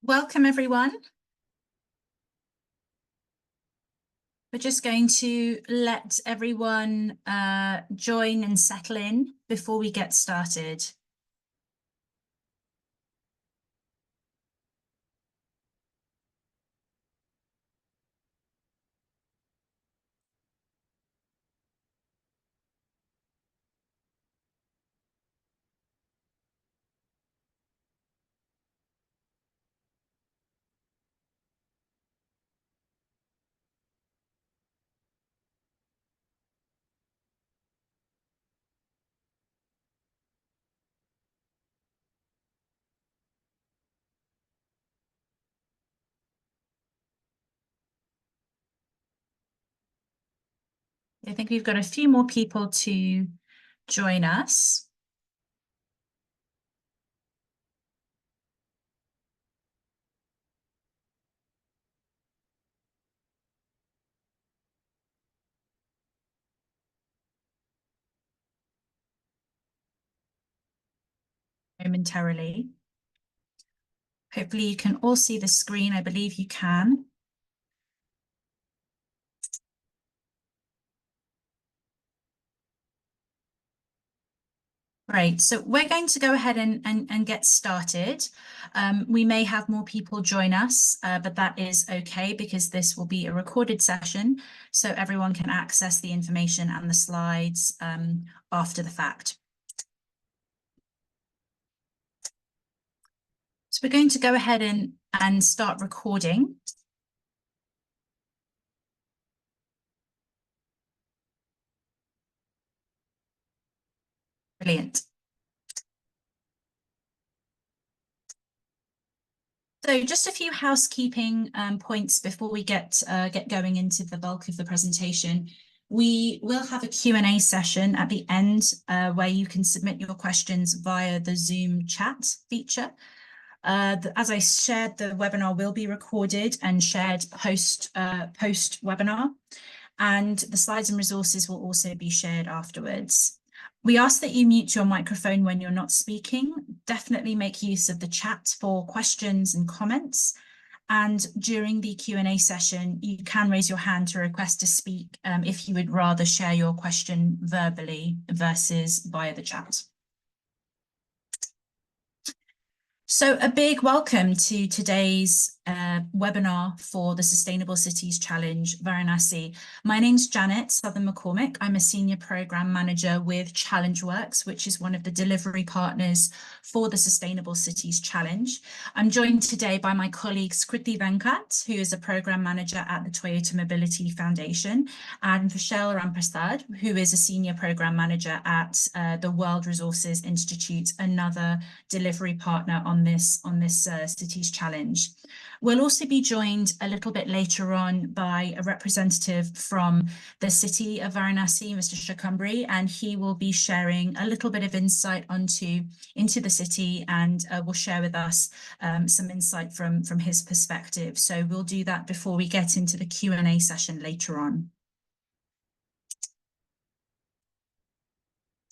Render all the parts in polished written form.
Welcome, everyone. We're just going to let everyone join and settle in before we get started. I think we've got a few more people to join us. Momentarily. Hopefully you can all see the screen. I believe you can. Great, so we're going to go ahead and get started. We may have more people join us, but that is okay because this will be a recorded session, so everyone can access the information and the slides after the fact. So we're going to go ahead and start recording. Brilliant. So just a few housekeeping points before we get going into the bulk of the presentation. We will have a Q&A session at the end where you can submit your questions via the Zoom chat feature. As I shared, the webinar will be recorded and shared post webinar, and the slides and resources will also be shared afterwards. We ask that you mute your microphone when you're not speaking. Definitely make use of the chat for questions and comments. And during the Q&A session, you can raise your hand to request to speak if you would rather share your question verbally versus via the chat. So a big welcome to today's webinar for the Sustainable Cities Challenge, Varanasi. My name's Janet Southern McCormick. I'm a Senior Programme Manager with ChallengeWorks, which is one of the delivery partners for the Sustainable Cities Challenge. I'm joined today by my colleague Skriti Venkat, who is a Programme Manager at the Toyota Mobility Foundation, and Vishal Ramprasad, who is a Senior Programme Manager at the World Resources Institute, another delivery partner on this Cities Challenge. We'll also be joined a little bit later on by a representative from the city of Varanasi, Mr. Shakumbri, and he will be sharing a little bit of insight into the city and will share with us some insight from his perspective. So we'll do that before we get into the Q&A session later on.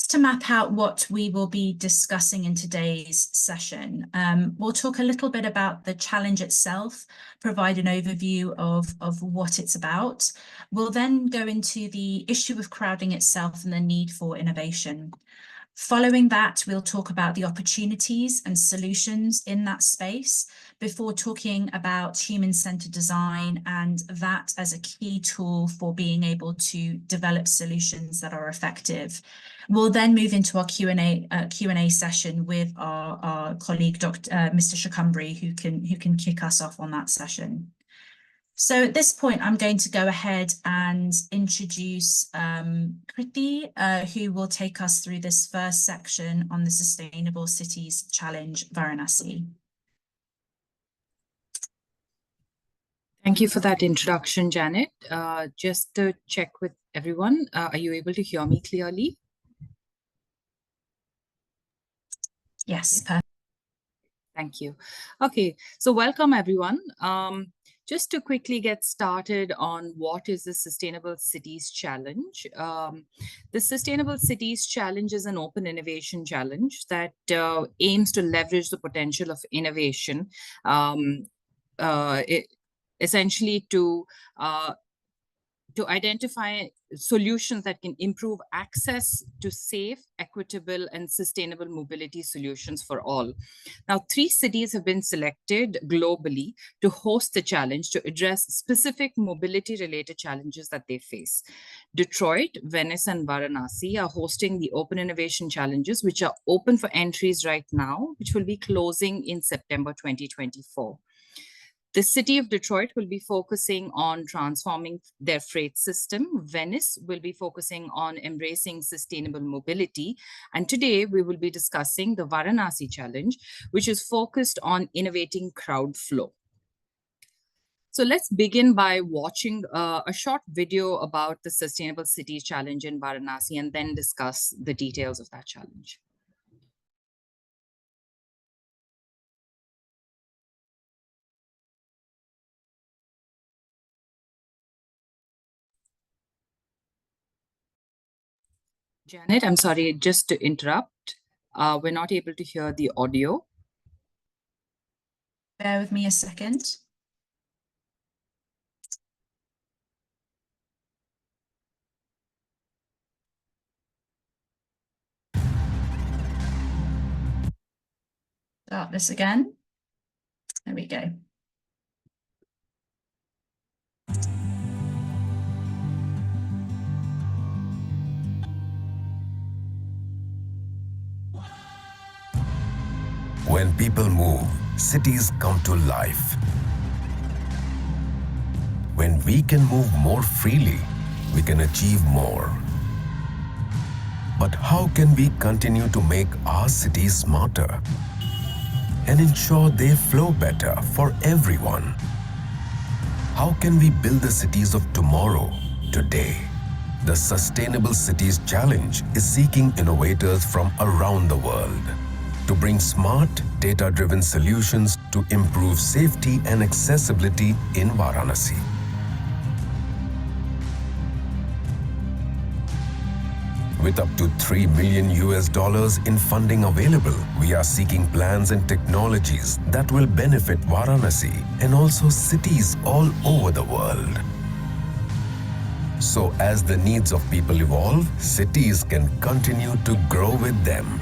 To map out what we will be discussing in today's session, we'll talk a little bit about the challenge itself, provide an overview of what it's about. We'll then go into the issue of crowding itself and the need for innovation. Following that, we'll talk about the opportunities and solutions in that space before talking about human-centered design and that as a key tool for being able to develop solutions that are effective. We'll then move into our Q&A session with our colleague, Mr. Shakumbri, who can kick us off on that session. So at this point, I'm going to go ahead and introduce Kriti, who will take us through this first section on the Sustainable Cities Challenge, Varanasi. Thank you for that introduction, Janet. Just to check with everyone, are you able to hear me clearly? Yes, perfect. Thank you. Okay, so welcome everyone. Just to quickly get started on what is the Sustainable Cities Challenge. The Sustainable Cities Challenge is an open innovation challenge that aims to leverage the potential of innovation, essentially to identify solutions that can improve access to safe, equitable, and sustainable mobility solutions for all. Now, 3 cities have been selected globally to host the challenge to address specific mobility-related challenges that they face. Detroit, Venice, and Varanasi are hosting the Open Innovation Challenges, which are open for entries right now, which will be closing in September 2024. The city of Detroit will be focusing on transforming their freight system. Venice will be focusing on embracing sustainable mobility. And today we will be discussing the Varanasi Challenge, which is focused on innovating crowd flow. So let's begin by watching a short video about the Sustainable Cities Challenge in Varanasi and then discuss the details of that challenge. Janet, I'm sorry, just to interrupt. We're not able to hear the audio. Bear with me a second. Start this again. There we go. When people move, cities come to life. When we can move more freely, we can achieve more. But how can we continue to make our cities smarter and ensure they flow better for everyone? How can we build the cities of tomorrow, today? The Sustainable Cities Challenge is seeking innovators from around the world to bring smart, data-driven solutions to improve safety and accessibility in Varanasi. With up to $3 million in funding available, we are seeking plans and technologies that will benefit Varanasi and also cities all over the world. So as the needs of people evolve, cities can continue to grow with them.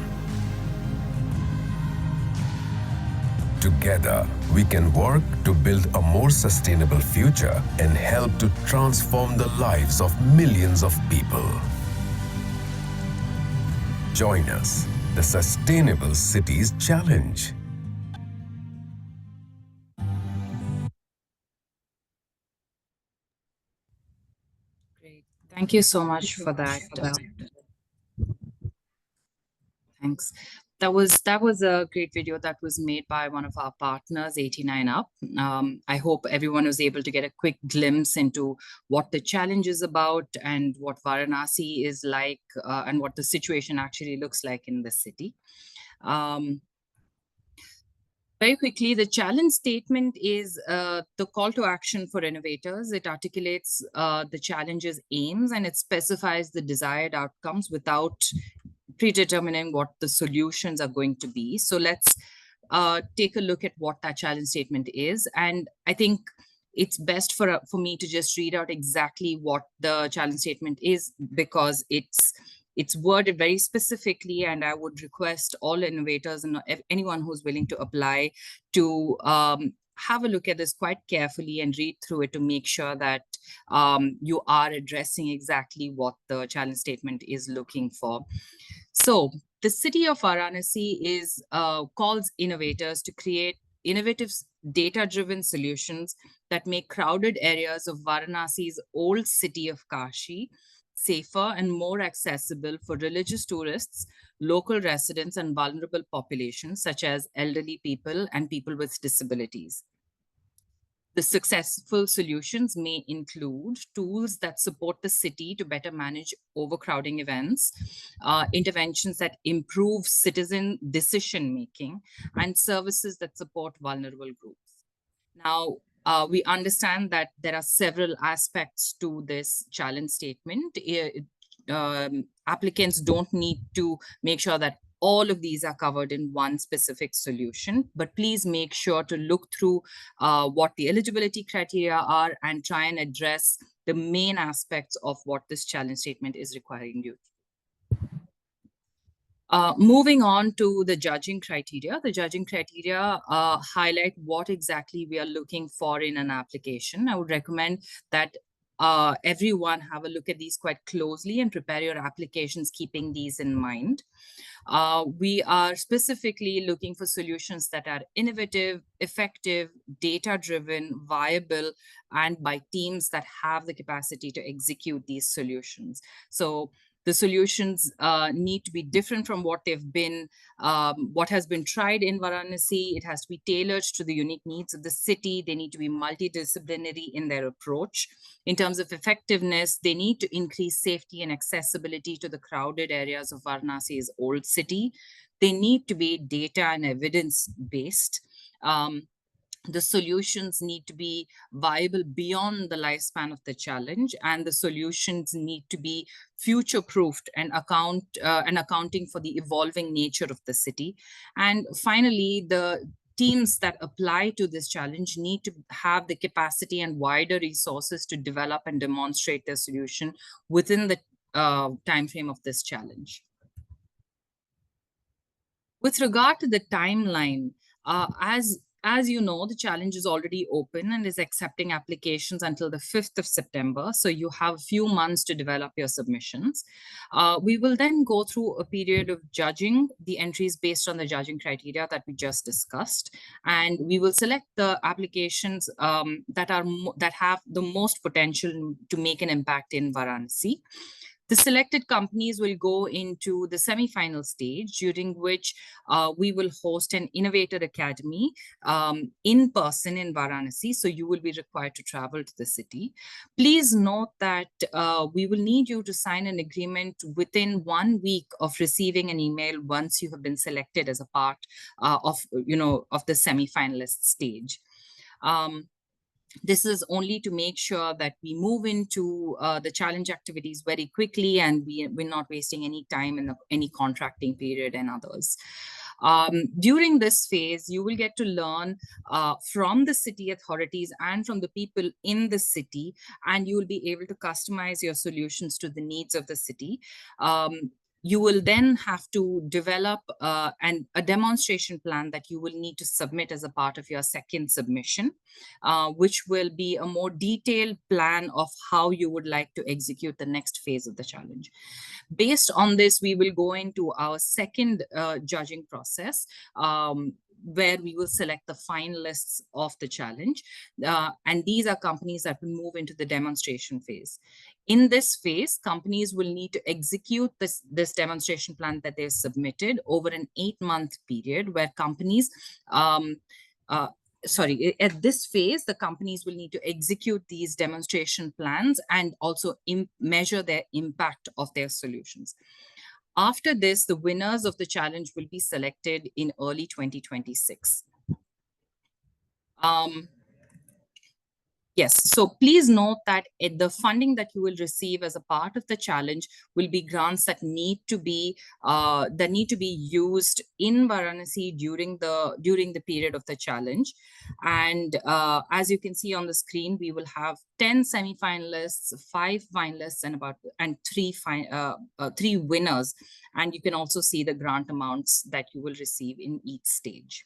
Together, we can work to build a more sustainable future and help to transform the lives of millions of people. Join us, the Sustainable Cities Challenge. Great. Thank you so much for that. Thanks. That was a great video that was made by one of our partners, 89up. I hope everyone was able to get a quick glimpse into what the challenge is about and what Varanasi is like and what the situation actually looks like in the city. Very quickly, the challenge statement is the call to action for innovators. It articulates the challenge's aims and it specifies the desired outcomes without predetermining what the solutions are going to be. So let's take a look at what that challenge statement is. And I think it's best for me to just read out exactly what the challenge statement is because it's worded very specifically, and I would request all innovators and anyone who's willing to apply to have a look at this quite carefully and read through it to make sure that you are addressing exactly what the challenge statement is looking for. So the city of Varanasi calls innovators to create innovative data-driven solutions that make crowded areas of Varanasi's old city of Kashi safer and more accessible for religious tourists, local residents, and vulnerable populations such as elderly people and people with disabilities. The successful solutions may include tools that support the city to better manage overcrowding events, interventions that improve citizen decision-making, and services that support vulnerable groups. Now, We understand that there are several aspects to this challenge statement. Applicants don't need to make sure that all of these are covered in one specific solution, but please make sure to look through what the eligibility criteria are and try and address the main aspects of what this challenge statement is requiring you. Moving on to the judging criteria. The judging criteria highlight what exactly we are looking for in an application. I would recommend that everyone have a look at these quite closely and prepare your applications keeping these in mind. We are specifically looking for solutions that are innovative, effective, data-driven, viable, and by teams that have the capacity to execute these solutions. So the solutions need to be different from what they've been, what has been tried in Varanasi. It has to be tailored to the unique needs of the city. They need to be multidisciplinary in their approach. In terms of effectiveness, they need to increase safety and accessibility to the crowded areas of Varanasi's old city. They need to be data and evidence-based. The solutions need to be viable beyond the lifespan of the challenge, and the solutions need to be future-proofed and accounting for the evolving nature of the city. And finally, the teams that apply to this challenge need to have the capacity and wider resources to develop and demonstrate their solution within the time frame of this challenge. With regard to the timeline, as you know, the challenge is already open and is accepting applications until the 5th of September. So you have a few months to develop your submissions. We will then go through a period of judging the entries based on the judging criteria that we just discussed. And we will select the applications that have the most potential to make an impact in Varanasi. The selected companies will go into the semi-final stage, during which we will host an Innovator Academy in person in Varanasi. So you will be required to travel to the city. Please note that we will need you to sign an agreement within 1 week of receiving an email once you have been selected as a part of the semi-finalist stage. This is only to make sure that we move into the challenge activities very quickly, and we're not wasting any time in any contracting period and others. During this phase, you will get to learn from the city authorities and from the people in the city, and you will be able to customize your solutions to the needs of the city. You will then have to develop a demonstration plan that you will need to submit as a part of your second submission, which will be a more detailed plan of how you would like to execute the next phase of the challenge. Based on this, we will go into our second judging process, where we will select the finalists of the challenge. And these are companies that will move into the demonstration phase. In this phase, companies will need to execute this demonstration plan that they've submitted over an 8-month period, where companies, at this phase, the companies will need to execute these demonstration plans and also measure their impact of their solutions. After this, the winners of the challenge will be selected in early 2026. Yes, so please note that the funding that you will receive as a part of the challenge will be grants that need to be used in Varanasi during the period of the challenge. And as you can see on the screen, we will have 10 semi-finalists, 5 finalists, and 3 winners. And you can also see the grant amounts that you will receive in each stage.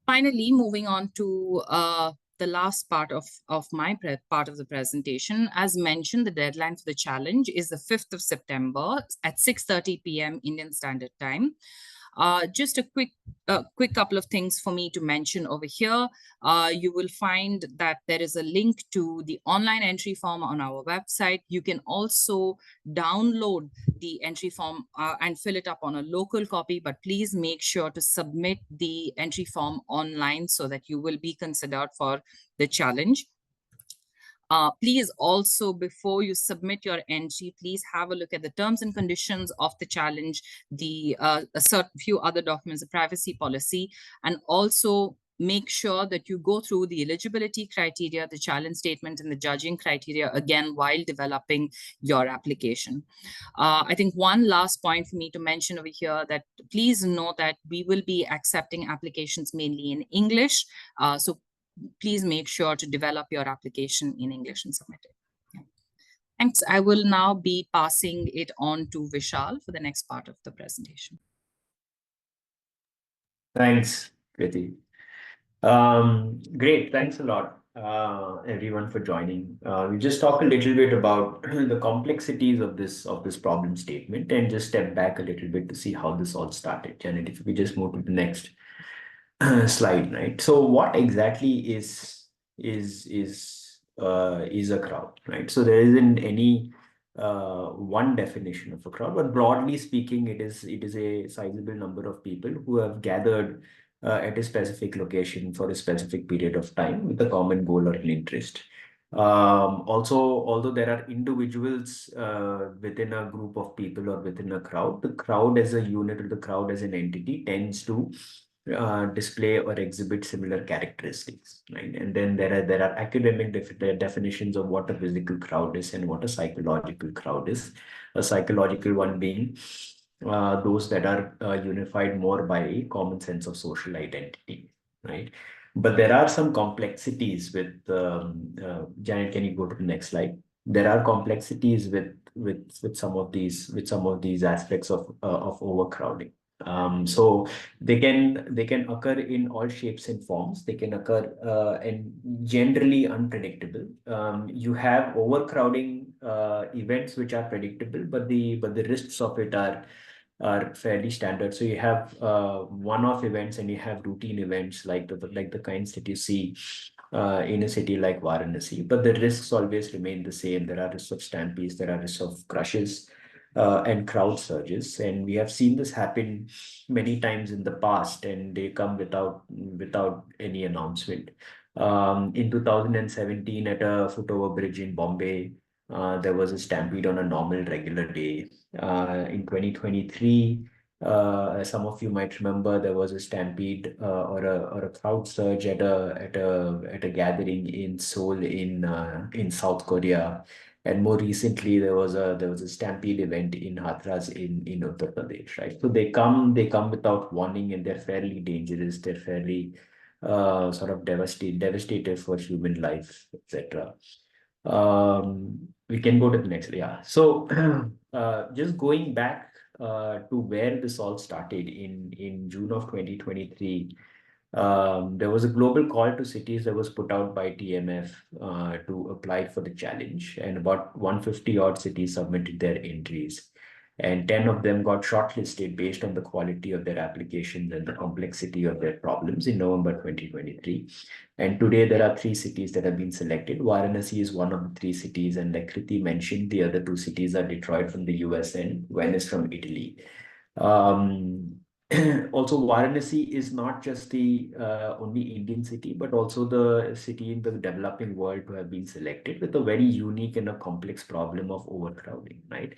Finally, moving on to the last part of my part of the presentation. As mentioned, the deadline for the challenge is the 5th of September at 6:30 p.m. Indian Standard Time. Just a quick couple of things for me to mention over here. You will find that there is a link to the online entry form on our website. You can also download the entry form and fill it up on a local copy, but please make sure to submit the entry form online so that you will be considered for the challenge. Please also, before you submit your entry, please have a look at the terms and conditions of the challenge, a few other documents, the privacy policy, and also make sure that you go through the eligibility criteria, the challenge statement, and the judging criteria again while developing your application. I think one last point for me to mention over here, that please know that we will be accepting applications mainly in English. So please make sure to develop your application in English and submit it. Yeah. Thanks. I will now be passing it on to Vishal for the next part of the presentation. Thanks, Kriti. Great, thanks a lot, everyone, for joining. We just talked a little bit about the complexities of this problem statement, and just step back a little bit to see how this all started. Janet, if we just move to the next slide, right? So, what exactly is a crowd, right? So there isn't any one definition of a crowd, but broadly speaking, it is a sizable number of people who have gathered at a specific location for a specific period of time with a common goal or an interest. Also, although there are individuals within a group of people or within a crowd, the crowd as a unit or the crowd as an entity tends to display or exhibit similar characteristics, right? And then there are academic definitions of what a physical crowd is and what a psychological crowd is. A psychological one being those that are unified more by a common sense of social identity, right? But there are some complexities with Janet. Can you go to the next slide? There are complexities with some of these aspects of overcrowding. So they can occur in all shapes and forms. They can occur and generally unpredictable. You have overcrowding events which are predictable, but the risks of it are fairly standard. So you have one-off events and you have routine events like the kinds that you see in a city like Varanasi. But the risks always remain the same. There are risks of stampedes, there are risks of crushes and crowd surges, and we have seen this happen many times in the past, and they come without any announcement. In 2017, at a footover bridge in Bombay, there was a stampede on a normal regular day. In 2023, some of you might remember there was a stampede or a crowd surge at a gathering in Seoul in South Korea. And more recently, there was a stampede event in Hathras in Uttar Pradesh, right? So they come without warning, and they're fairly dangerous. They're fairly sort of devastative for human life, etc. We can go to the next. Yeah. So just going back to where this all started in June of 2023. There was a global call to cities that was put out by TMF to apply for the challenge, and about 150 odd cities submitted their entries, and 10 of them got shortlisted based on the quality of their applications and the complexity of their problems in November 2023. And today there are 3 cities that have been selected. Varanasi is one of the 3 cities, and like Kriti mentioned, the other 2 cities are Detroit from the US and Venice from Italy. Also, Varanasi is not just the only Indian city, but also the city in the developing world to have been selected with a very unique and a complex problem of overcrowding, right?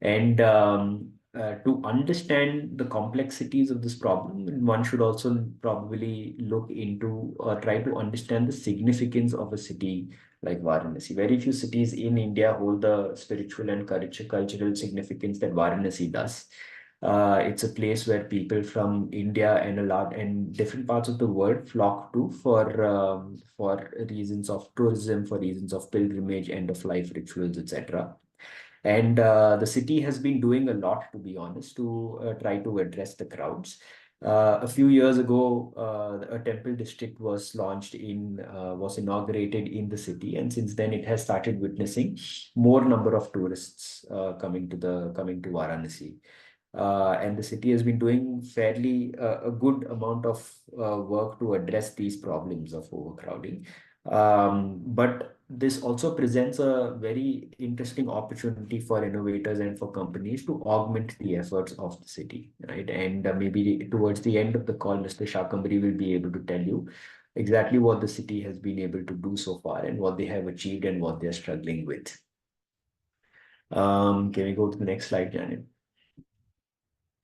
And to understand the complexities of this problem, one should also probably look into or try to understand the significance of a city like Varanasi. Very few cities in India hold the spiritual and cultural significance that Varanasi does. It's a place where people from India and a lot and different parts of the world flock to for reasons of tourism, for reasons of pilgrimage, end of life rituals, etc. And the city has been doing a lot, to be honest, to try to address the crowds. A few years ago, a temple district was inaugurated in the city, and since then it has started witnessing more number of tourists coming to Varanasi. And the city has been doing fairly a good amount of work to address these problems of overcrowding. But this also presents a very interesting opportunity for innovators and for companies to augment the efforts of the city, right? And maybe towards the end of the call, Mr. Shakambari will be able to tell you exactly what the city has been able to do so far and what they have achieved and what they're struggling with. Can we go to the next slide, Janet?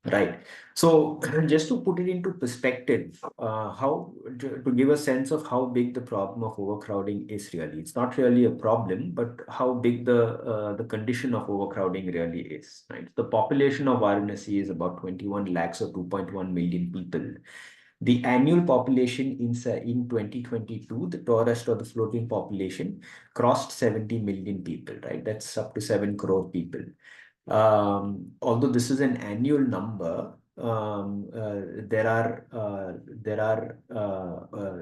Right. So just to put it into perspective, how to give a sense of how big the problem of overcrowding is really. It's not really a problem, but how big the condition of overcrowding really is. Right. The population of Varanasi is about 21 lakhs or 2.1 million people. The annual population in 2022, the tourist or the floating population crossed 70 million people. Right. That's up to 7 crore people. Although this is an annual number, there are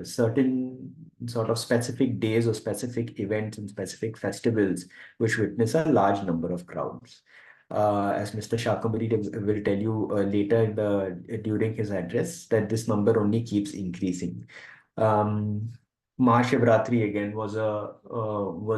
certain sort of specific days or specific events and specific festivals which witness a large number of crowds. As Mr. Shakamuri will tell you later during his address, that this number only keeps increasing. Um, Mahashivratri again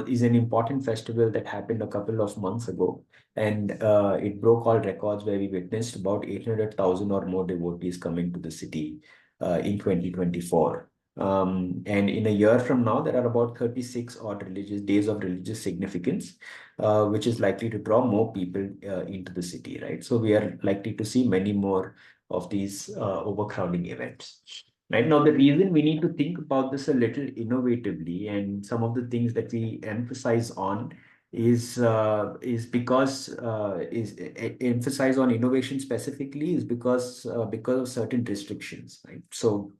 is an important festival that happened a couple of months ago, and it broke all records where we witnessed about 800,000 or more devotees coming to the city in 2024. And in a year from now, there are about 36 odd religious days of religious significance, which is likely to draw more people into the city, right? So we are likely to see many more of these overcrowding events. Right now, the reason we need to think about this a little innovatively, and some of the things that we emphasize on is because emphasize on innovation specifically is because of certain restrictions, right? So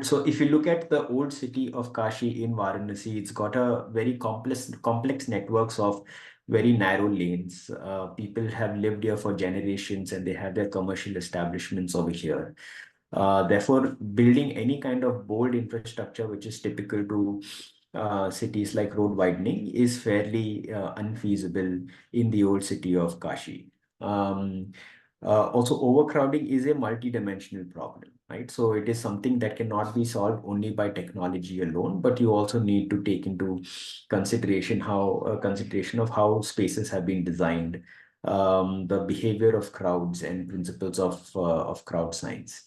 so if you look at the old city of Kashi in Varanasi, it's got a very complex networks of very narrow lanes. People have lived here for generations and they have their commercial establishments over here. Therefore, building any kind of bold infrastructure, which is typical to cities like road widening, is fairly unfeasible in the old city of Kashi. Also, overcrowding is a multi-dimensional problem, right? So it is something that cannot be solved only by technology alone, but you also need to take into consideration of how spaces have been designed, the behavior of crowds and principles of crowd science.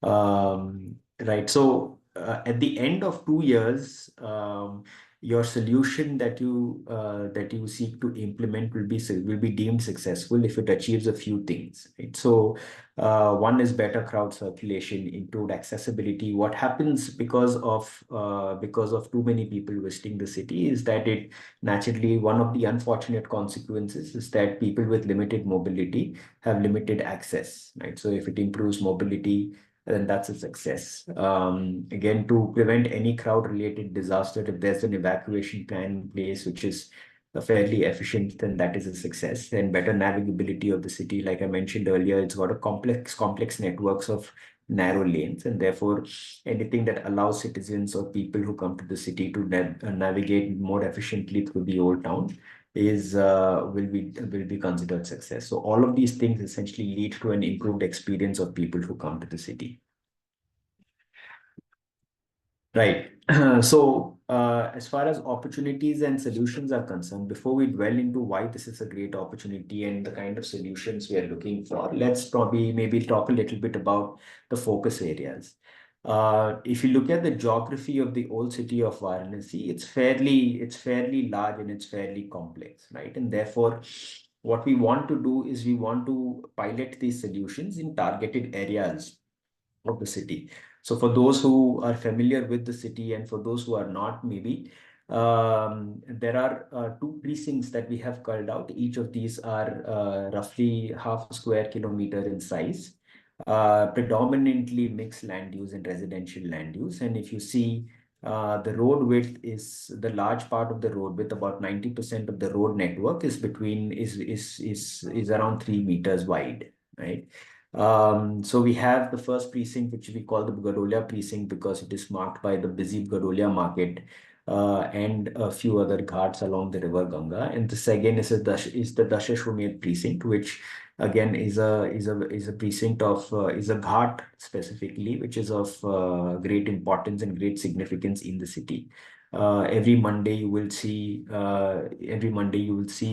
Right. So at the end of 2 years, your solution that you seek to implement will be deemed successful if it achieves a few things. Right? So one is better crowd circulation, improved accessibility. What happens because of too many people visiting the city is that it naturally, one of the unfortunate consequences is that people with limited mobility have limited access. Right. So if it improves mobility, then that's a success. Again, to prevent any crowd-related disaster, if there's an evacuation plan in place, which is fairly efficient, then that is a success. And better navigability of the city, like I mentioned earlier, it's got a complex networks of narrow lanes, and therefore anything that allows citizens or people who come to the city to navigate more efficiently through the old town will be considered success. So all of these things essentially lead to an improved experience of people who come to the city. Right. So as far as opportunities and solutions are concerned, before we dwell into why this is a great opportunity and the kind of solutions we are looking for, let's probably maybe talk a little bit about the focus areas. If you look at the geography of the old city of Varanasi, it's fairly large and it's fairly complex, right? And therefore, what we want to do is we want to pilot these solutions in targeted areas of the city. So for those who are familiar with the city and for those who are not, maybe there are two precincts that we have called out. Each of these are roughly half a square kilometer in size, predominantly mixed land use and residential land use. And if you see, the road width is the large part of the road width, about 90% of the road network is around 3 meters wide, right? So we have the first precinct, which we call the Gadolia precinct because it is marked by the busy Gadolia market and a few other ghats along the river Ganga. And the second is the Dashashwamedh precinct, which again is a precinct of is a ghat specifically, which is of great importance and great significance in the city. Every Monday you will see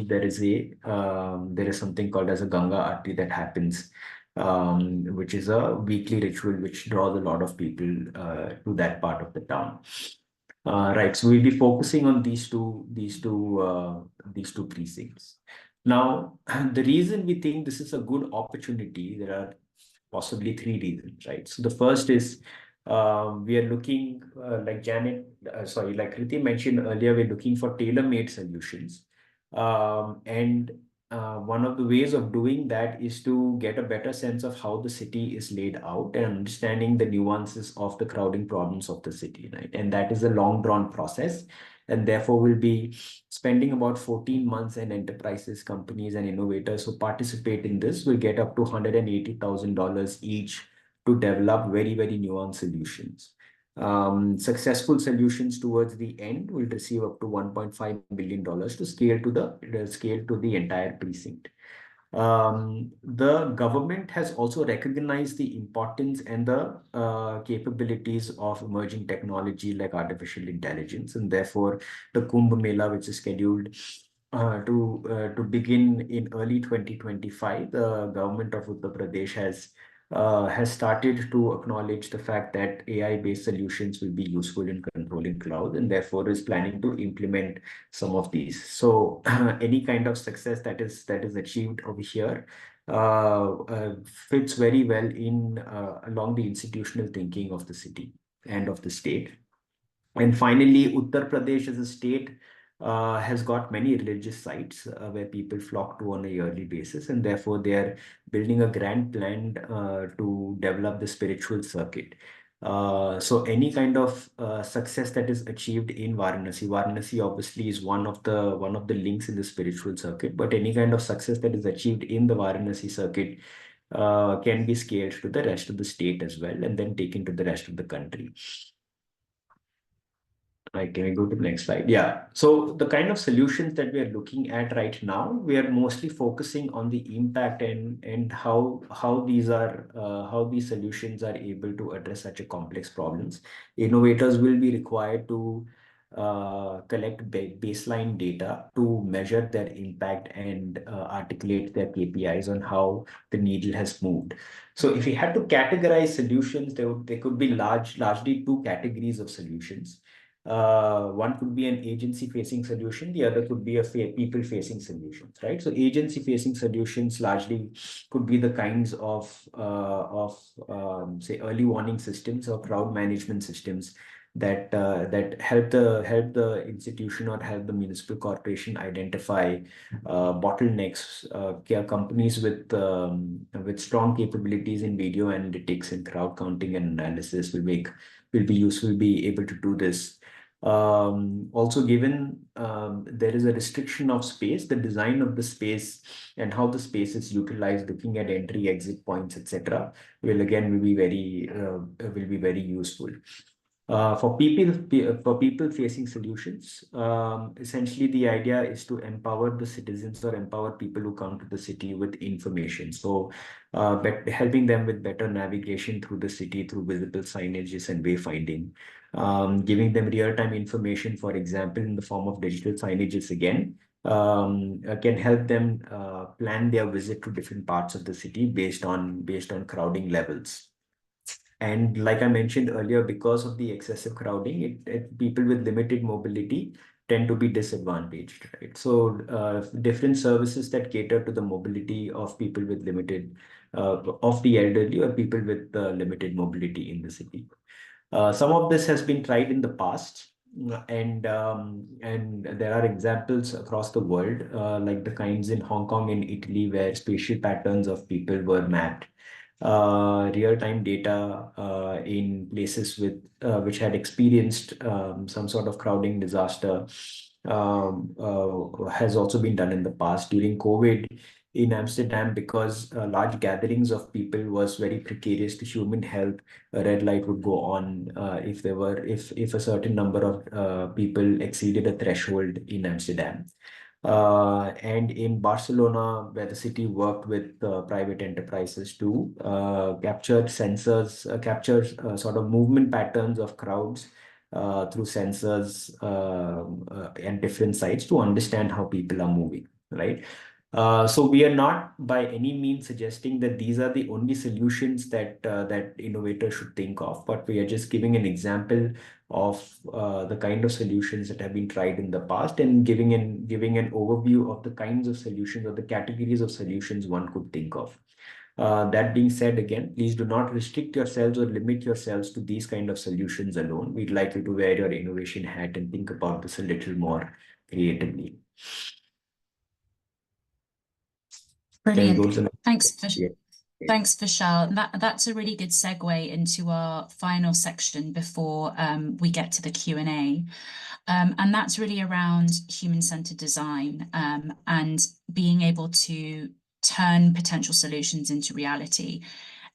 there is something called as a Ganga Aarti that happens, which is a weekly ritual which draws a lot of people to that part of the town. Right, so we'll be focusing on these two precincts. Now, the reason we think this is a good opportunity, there are possibly three reasons, right? So the first is we are looking, like Kriti mentioned earlier, we're looking for tailor-made solutions. And one of the ways of doing that is to get a better sense of how the city is laid out and understanding the nuances of the crowding problems of the city, right? And that is a long drawn process. And therefore, we'll be spending about 14 months, and enterprises, companies, and innovators who participate in this will get up to $180,000 each to develop very, very nuanced solutions. Successful solutions towards the end will receive up to $1.5 million to scale to the entire precinct. The government has also recognized the importance and the capabilities of emerging technology like artificial intelligence, and therefore the Kumbh Mela, which is scheduled to begin in early 2025, the government of Uttar Pradesh has started to acknowledge the fact that AI-based solutions will be useful in controlling cloud, and therefore is planning to implement some of these. So any kind of success that is achieved over here fits very well in along the institutional thinking of the city and of the state. And finally, Uttar Pradesh as a state has got many religious sites where people flock to on a yearly basis, and therefore they are building a grand plan to develop the spiritual circuit. So any kind of success that is achieved in Varanasi obviously is one of the links in the spiritual circuit, but any kind of success that is achieved in the Varanasi circuit can be scaled to the rest of the state as well, and then taken to the rest of the country. Right, can we go to the next slide? Yeah. So the kind of solutions that we are looking at right now, we are mostly focusing on the impact and how these solutions are able to address such a complex problems. Innovators will be required to collect baseline data to measure their impact and articulate their KPIs on how the needle has moved. So if we had to categorize solutions, there could be largely two categories of solutions. One could be an agency-facing solution, the other could be a people-facing solutions, right? So agency-facing solutions largely could be the kinds of say early warning systems or crowd management systems that help the institution or help the municipal corporation identify bottlenecks. Companies with strong capabilities in video analytics and crowd counting and analysis will be able to do this. Also, given there is a restriction of space, the design of the space and how the space is utilized, looking at entry, exit points, etc., will be very useful. For people facing solutions, essentially the idea is to empower the citizens or empower people who come to the city with information. So helping them with better navigation through the city through visible signages and wayfinding. Giving them real-time information, for example, in the form of digital signages again, can help them plan their visit to different parts of the city based on crowding levels. And like I mentioned earlier, because of the excessive crowding, people with limited mobility tend to be disadvantaged, right? So different services that cater to the mobility of people with of the elderly or people with limited mobility in the city. Some of this has been tried in the past, and there are examples across the world, like the kinds in Hong Kong and Italy, where spatial patterns of people were mapped. Real-time data in places which had experienced some sort of crowding disaster has also been done in the past. During COVID in Amsterdam, because large gatherings of people was very precarious to human health, a red light would go on if a certain number of people exceeded a threshold in Amsterdam. And in Barcelona, where the city worked with private enterprises to capture sort of movement patterns of crowds through sensors and different sites to understand how people are moving, right? So we are not by any means suggesting that these are the only solutions that that innovators should think of, but we are just giving an example of the kind of solutions that have been tried in the past, and giving an overview of the kinds of solutions or the categories of solutions one could think of. That being said, again, please do not restrict yourselves or limit yourselves to these kind of solutions alone. We'd like you to wear your innovation hat and think about this a little more creatively. Brilliant. Thanks, Yeah. Thanks, Vishal. That's a really good segue into our final section before we get to the Q&A. And that's really around human-centered design and being able to turn potential solutions into reality.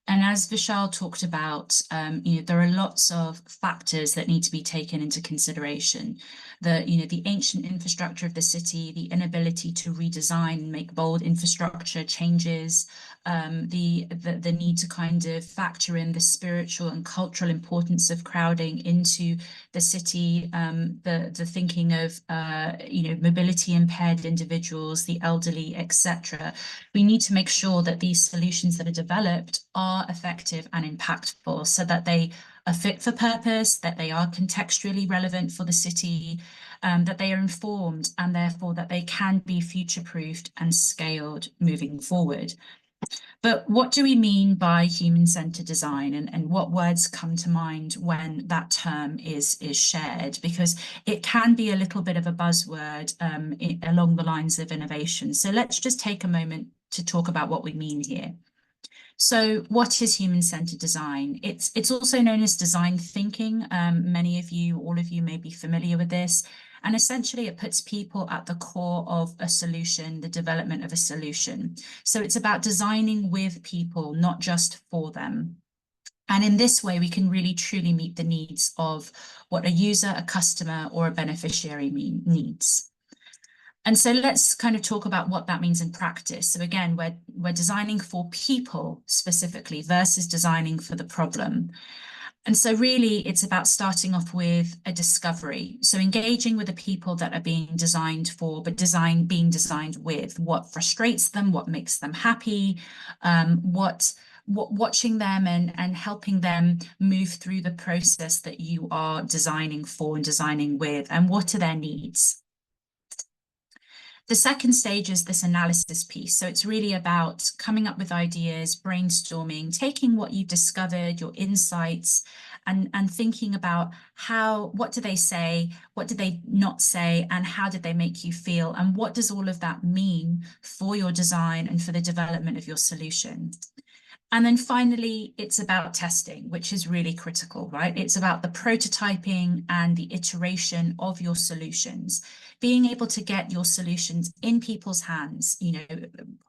And as Vishal talked about, there are lots of factors that need to be taken into consideration. The ancient infrastructure of the city, the inability to redesign and make bold infrastructure changes, the need to kind of factor in the spiritual and cultural importance of crowding into the city, the thinking of mobility impaired individuals, the elderly, etc. We need to make sure that these solutions that are developed are effective and impactful, so that they are fit for purpose, that they are contextually relevant for the city, that they are informed, and therefore that they can be future-proofed and scaled moving forward. But what do we mean by human-centered design, and what words come to mind when that term is shared? Because it can be a little bit of a buzzword along the lines of innovation. So let's just take a moment to talk about what we mean here. So what is human-centered design? It's also known as design thinking. Many of you, all of you may be familiar with this. And essentially, it puts people at the core of a solution, the development of a solution. So it's about designing with people, not just for them. And in this way, we can really truly meet the needs of what a user, a customer, or a beneficiary needs. And so let's kind of talk about what that means in practice. So again, we're designing for people specifically versus designing for the problem. And so really, it's about starting off with a discovery. So engaging with the people that are being designed for, but being designed with. What frustrates them, what makes them happy, watching them and helping them move through the process that you are designing for and designing with, and what are their needs. The second stage is this analysis piece. So it's really about coming up with ideas, brainstorming, taking what you've discovered, your insights, and thinking about what do they say, what do they not say, and how did they make you feel, and what does all of that mean for your design and for the development of your solution. And then finally, it's about testing, which is really critical, right? It's about the prototyping and the iteration of your solutions, being able to get your solutions in people's hands,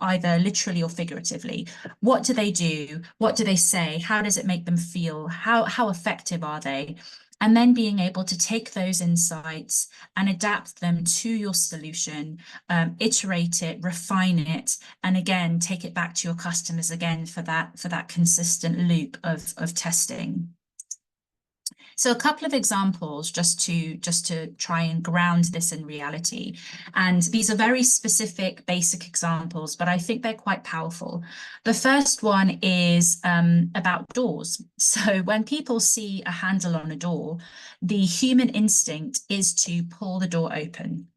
either literally or figuratively. What do they do? What do they say? How does it make them feel? How effective are they? And then being able to take those insights and adapt them to your solution, iterate it, refine it, and again, take it back to your customers again for that consistent loop of testing. So a couple of examples just to try and ground this in reality. And these are very specific, basic examples, but I think they're quite powerful. The first one is about doors. So when people see a handle on a door, the human instinct is to pull the door open.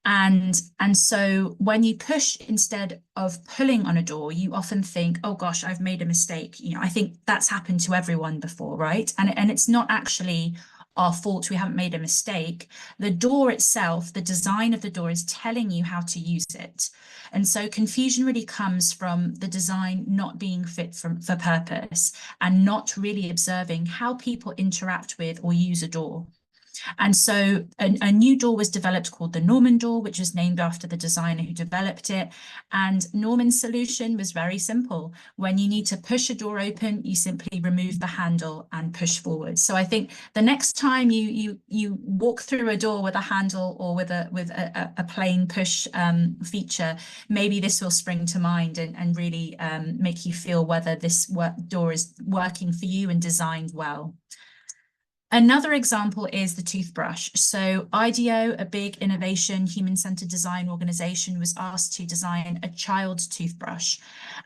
And so when you push instead of pulling on a door, you often think, oh gosh, I've made a mistake. I think that's happened to everyone before, right? And it's not actually our fault. We haven't made a mistake. The door itself, the design of the door is telling you how to use it. And so confusion really comes from the design not being fit for purpose and not really observing how people interact with or use a door. And so a new door was developed called the Norman door, which was named after the designer who developed it. And Norman's solution was very simple. When you need to push a door open, you simply remove the handle and push forward. So I think the next time you walk through a door with a handle or with a plain push feature, maybe this will spring to mind and really make you feel whether this door is working for you and designed well. Another example is the toothbrush. So IDEO, a big innovation, human-centered design organization, was asked to design a child's toothbrush.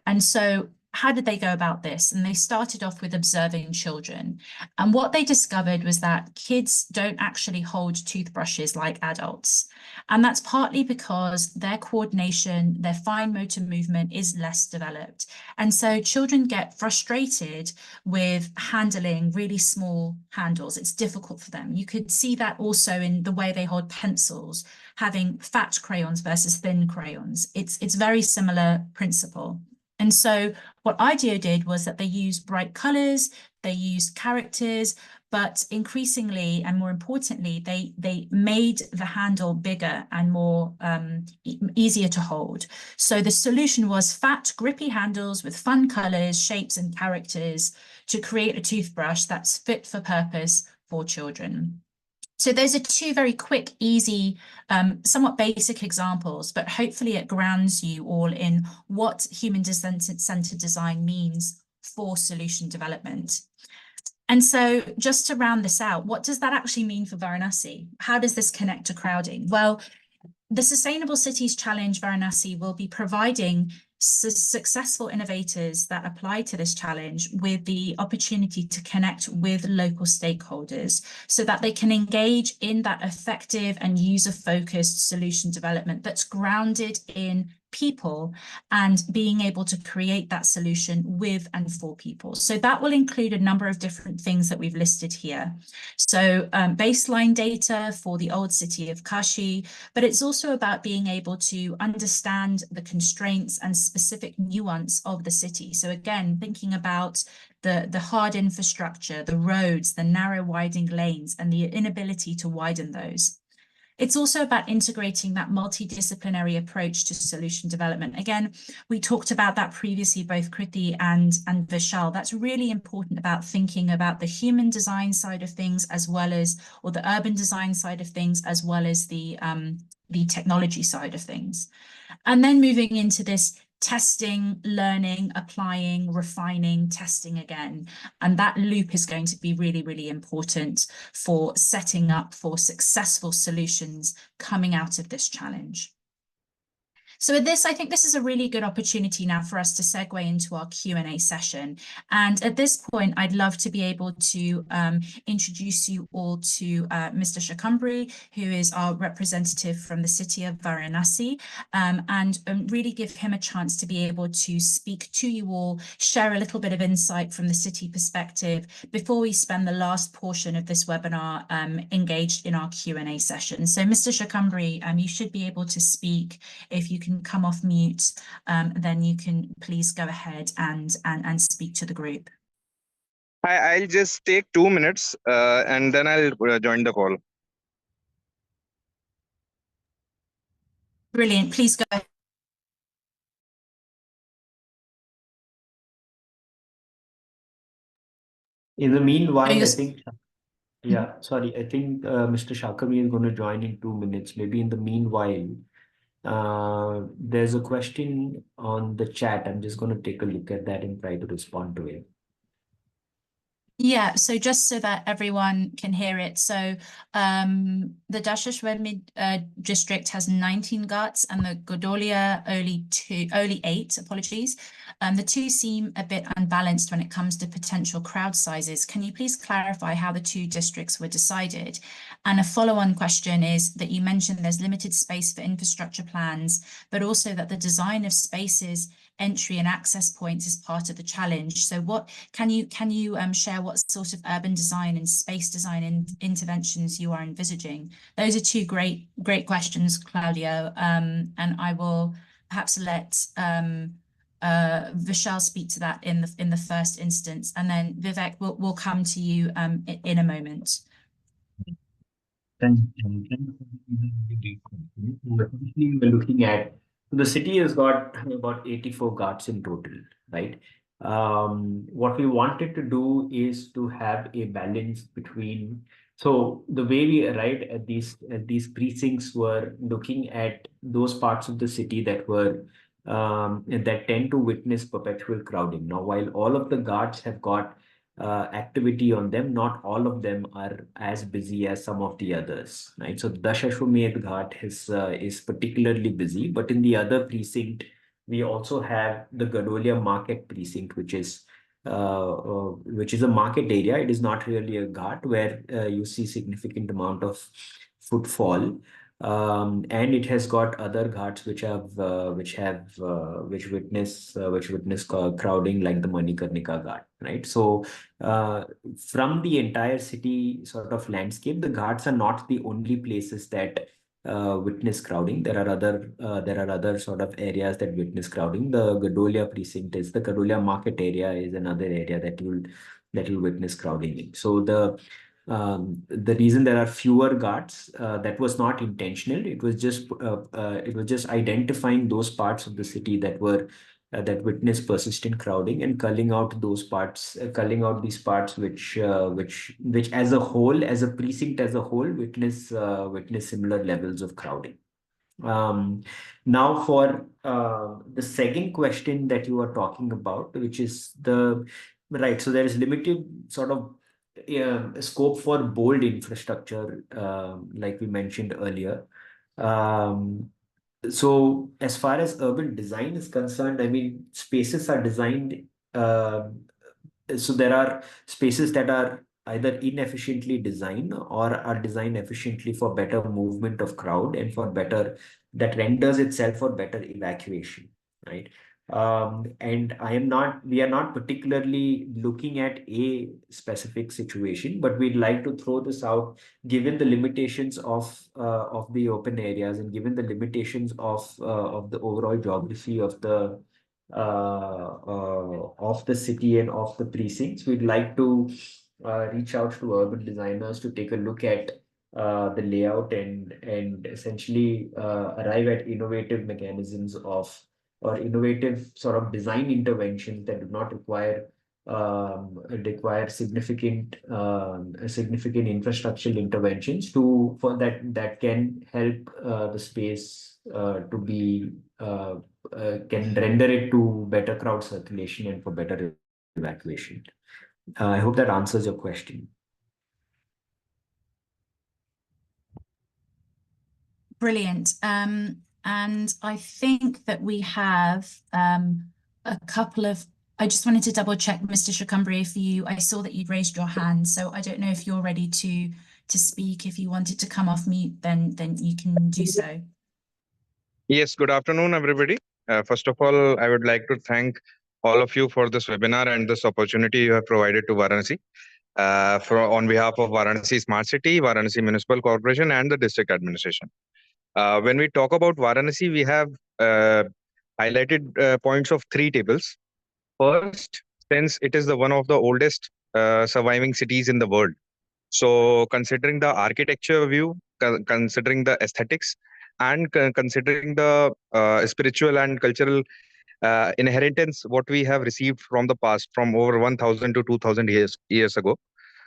And so how did they go about this? And they started off with observing children. And what they discovered was that kids don't actually hold toothbrushes like adults. And that's partly because their coordination, their fine motor movement is less developed. And so children get frustrated with handling really small handles. It's difficult for them. You could see that also in the way they hold pencils, having fat crayons versus thin crayons. It's very similar principle. And so what IDEO did was that they used bright colors, they used characters, but increasingly and more importantly, they made the handle bigger and more easier to hold. So the solution was fat, grippy handles with fun colors, shapes, and characters to create a toothbrush that's fit for purpose for children. So those are two very quick, easy, somewhat basic examples, but hopefully it grounds you all in what human-centered design means for solution development. And so just to round this out, what does that actually mean for Varanasi? How does this connect to crowding? Well, the Sustainable Cities Challenge Varanasi will be providing successful innovators that apply to this challenge with the opportunity to connect with local stakeholders so that they can engage in that effective and user-focused solution development that's grounded in people and being able to create that solution with and for people. So that will include a number of different things that we've listed here. So baseline data for the old city of Kashi, but it's also about being able to understand the constraints and specific nuance of the city. So again, thinking about the hard infrastructure, the roads, the narrow widening lanes, and the inability to widen those. It's also about integrating that multidisciplinary approach to solution development. Again, we talked about that previously, both Kriti and Vishal. That's really important about thinking about the human design side of things as well as, or the urban design side of things, as well as the technology side of things. And then moving into this testing, learning, applying, refining, testing again. And that loop is going to be really, really important for setting up for successful solutions coming out of this challenge. So with this, I think this is a really good opportunity now for us to segue into our Q&A session. And at this point, I'd love to be able to introduce you all to Mr. Shakumbri, who is our representative from the city of Varanasi, and really give him a chance to be able to speak to you all, share a little bit of insight from the city perspective before we spend the last portion of this webinar engaged in our Q&A session. So Mr. Shakumbri, you should be able to speak. If you can come off mute, then you can please go ahead and speak to the group. I'll just take 2 minutes and then I'll join the call. Brilliant. Please go ahead. In the meanwhile, I think, yeah, sorry, I think Mr. Shakami is going to join in 2 minutes. Maybe in the meanwhile, there's a question on the chat. I'm just going to take a look at that and try to respond to it. Yeah, so just so that everyone can hear it. So the Dashashwar district has 19 ghats and the Godolia only 8, apologies. The two seem a bit unbalanced when it comes to potential crowd sizes. Can you please clarify how the two districts were decided? And a follow-on question is that you mentioned there's limited space for infrastructure plans, but also that the design of spaces, entry and access points is part of the challenge. So what can you share what sort of urban design and space design interventions you are envisaging? Those are two great questions, Claudio. And I will perhaps let Vishal speak to that in the first instance, and then Vivek will come to you in a moment. Thank you. We're looking at, the city has got about 84 ghats in total, right? What we wanted to do is to have a balance between, so the way we arrived at these precincts were looking at those parts of the city that were that tend to witness perpetual crowding. Now, while all of the ghats have got activity on them. Not all of them are as busy as some of the others, right? So Dashashwamedh Ghat is particularly busy, but in the other precinct, we also have the Gadolia Market precinct, which is a market area. It is not really a ghat where you see significant amount of footfall. And it has got other ghats which witness crowding, like the Manikarnika Ghat, right? So from the entire city sort of landscape, the ghats are not the only places that witness crowding. There are other sort of areas that witness crowding. The Gadolia market area is another area that will witness crowding in. So the reason there are fewer ghats, that was not intentional. It was just identifying those parts of the city that witness persistent crowding, and culling out these parts which as a whole, as a precinct as a whole, witness similar levels of crowding. Now for the second question that you are talking about, which is right. So there is limited sort of scope for bold infrastructure, like we mentioned earlier. So as far as urban design is concerned, I mean, spaces are designed. So there are spaces that are either inefficiently designed or are designed efficiently for better movement of crowd and that renders itself for better evacuation, right? And we are not particularly looking at a specific situation, but we'd like to throw this out, given the limitations of the open areas, and given the limitations of the overall geography of the city and of the precincts. We'd like to reach out to urban designers to take a look at the layout and essentially arrive at innovative mechanisms or innovative sort of design interventions that do not require significant infrastructural interventions for that can help the space to be can render it to better crowd circulation and for better evacuation. I hope that answers your question. Brilliant. And I think that we have a couple of, I just wanted to double check, Mr. Shakumbri, for you. I saw that you'd raised your hand, so I don't know if you're ready to speak. If you wanted to come off mute, then you can do so. Yes, good afternoon, everybody. First of all, I would like to thank all of you for this webinar and this opportunity you have provided to Varanasi. On behalf of Varanasi Smart City, Varanasi Municipal Corporation, and the district administration. When we talk about Varanasi, we have highlighted points of 3 tables. First, since it is one of the oldest surviving cities in the world. So considering the architecture view, considering the aesthetics, and considering the spiritual and cultural inheritance, what we have received from the past, from over 1000 to 2000 years ago.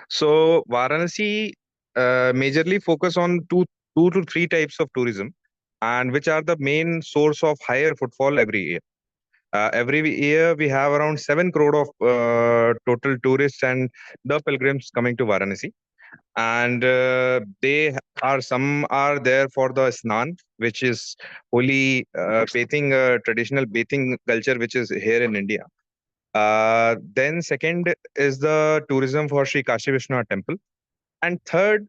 So Varanasi majorly focus on two to three types of tourism, and which are the main source of higher footfall every year. Every year we have around 7 crore of total tourists and the pilgrims coming to Varanasi. And some are there for the snan, which is holy bathing, traditional bathing culture, which is here in India. Then second is the tourism for Sri Kashi Vishwanath temple. And third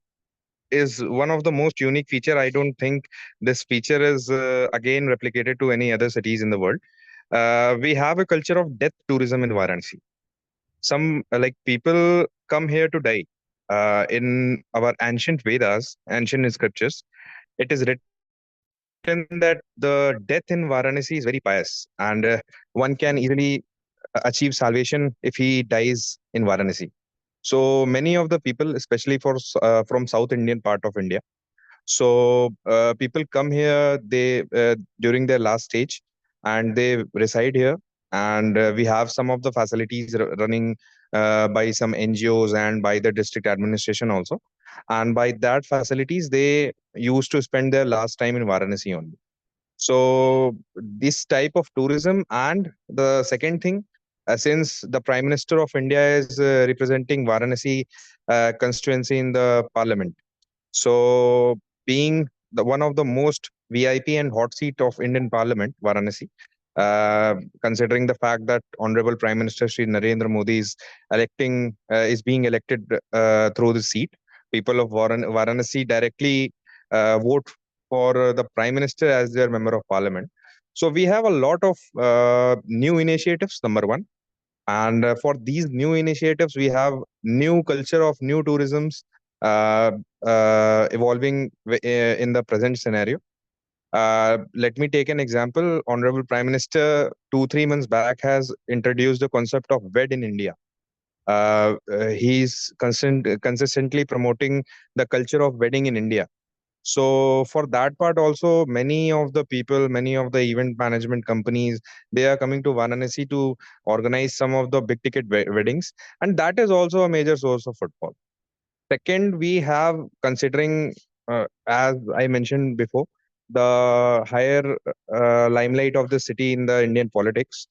is one of the most unique feature. I don't think this feature is again replicated to any other cities in the world. We have a culture of death tourism in Varanasi. Some like people come here to die. In our ancient Vedas, ancient scriptures, it is written that the death in Varanasi is very pious, and one can easily achieve salvation if he dies in Varanasi. So many of the people, especially from South Indian part of India, so people come here they during their last stage, and they reside here. And we have some of the facilities running by some NGOs and by the district administration also. And by that facilities, they used to spend their last time in Varanasi only. So this type of tourism, and the second thing, since the Prime Minister of India is representing Varanasi constituency in the parliament. So, being one of the most VIP and hot seat of Indian Parliament, Varanasi, considering the fact that Honorable Prime Minister Shri Narendra Modi is being elected through the seat, people of Varanasi directly vote for the Prime Minister as their member of Parliament. So we have a lot of new initiatives. Number one. And for these new initiatives, we have new culture of new tourisms uh, evolving in the present scenario. Let me take an example. Honorable Prime Minister 2-3 months back has introduced the concept of Wed in India. He's consistently promoting the culture of wedding in India. So for that part also, many of the people, many of the event management companies, they are coming to Varanasi to organize some of the big ticket weddings, and that is also a major source of footfall. Second, we have, considering as I mentioned before, the higher limelight of the city in the Indian politics.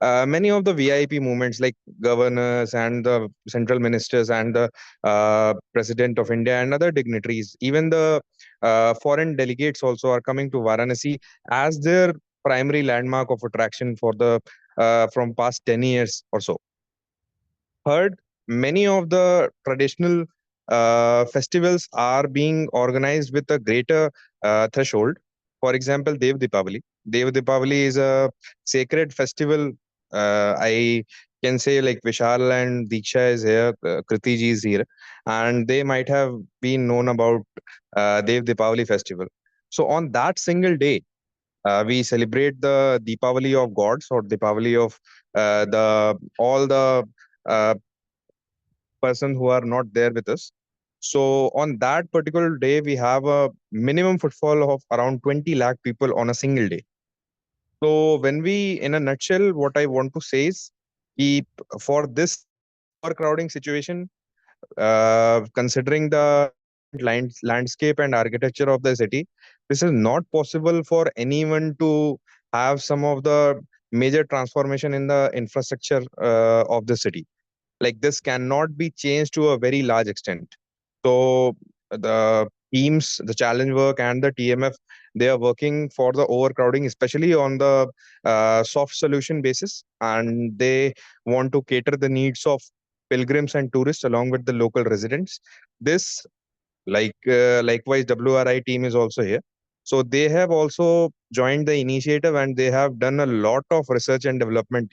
Many of the VIP movements like governors and the central ministers and the president of India and other dignitaries, even the foreign delegates also are coming to Varanasi as their primary landmark of attraction for the from past 10 years or so. Third, many of the traditional festivals are being organized with a greater threshold. For example, Dev Deepavali. Dev Deepavali is a sacred festival. I can say like Vishal and Diksha is here, Kriti ji is here, and they might have been known about Dev Deepavali festival. So on that single day, we celebrate the Deepavali of gods or Deepavali of the all the person who are not there with us. So on that particular day, we have a minimum footfall of around 20 lakh people on a single day. So when we, in a nutshell, what I want to say is, keep for this overcrowding situation, considering the landscape and architecture of the city, this is not possible for anyone to have some of the major transformation in the infrastructure of the city. Like this cannot be changed to a very large extent. So the teams, the challenge work and the TMF, they are working for the overcrowding, especially on the soft solution basis, and they want to cater the needs of pilgrims and tourists along with the local residents. This, likewise, WRI team is also here. So they have also joined the initiative and they have done a lot of research and development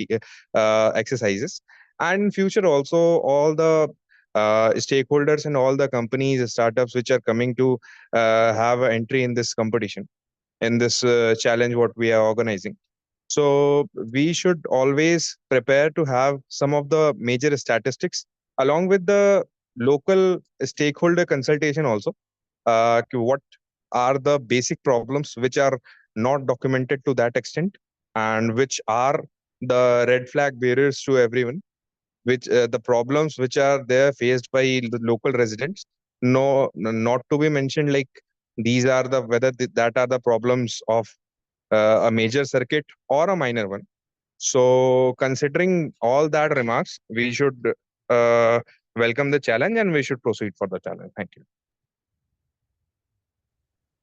exercises. And in future also, all the stakeholders and all the companies, startups which are coming to have an entry in this competition, in this challenge what we are organizing. So we should always prepare to have some of the major statistics along with the local stakeholder consultation also. What are the basic problems which are not documented to that extent, and which are the red flag barriers to everyone, which the problems which are there faced by the local residents, no, not to be mentioned, like these are the whether that are the problems of a major circuit or a minor one. So considering all that remarks, we should uh, welcome the challenge and we should proceed for the challenge. Thank you.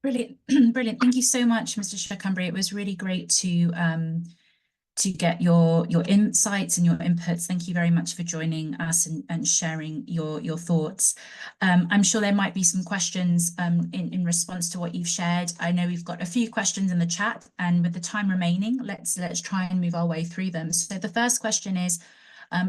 Brilliant, brilliant. Thank you so much, Mr. Shakambri. It was really great to get your insights and your inputs. Thank you very much for joining us and sharing your thoughts. I'm sure there might be some questions in response to what you've shared. I know we've got a few questions in the chat, and with the time remaining, let's try and move our way through them. So the first question is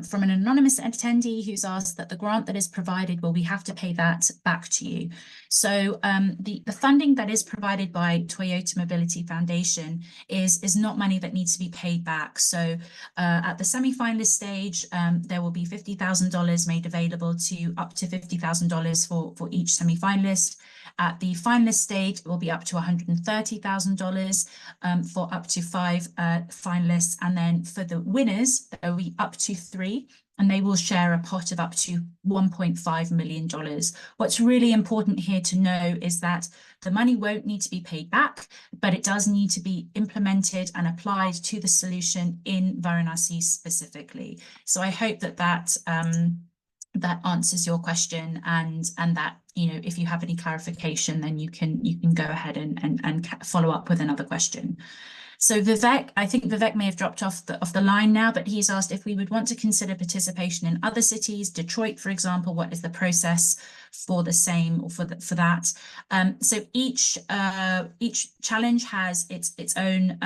from an anonymous attendee who's asked that the grant that is provided, will we have to pay that back to you? So the funding that is provided by Toyota Mobility Foundation is not money that needs to be paid back. So at the semi-finalist stage, there will be $50,000 made available to up to $50,000 for each semi-finalist. At the finalist stage, it will be up to $130,000 for up to 5 finalists. And then for the winners, there will be up to 3. and they will share a pot of up to $1.5 million. What's really important here to know is that the money won't need to be paid back, but it does need to be implemented and applied to the solution in Varanasi specifically. So I hope that that answers your question, and that, you know, if you have any clarification, then you can go ahead and follow up with another question. So Vivek, I think Vivek may have dropped off the line now, but he's asked if we would want to consider participation in other cities, Detroit, for example. What is the process for the same, or for that? So each challenge has its own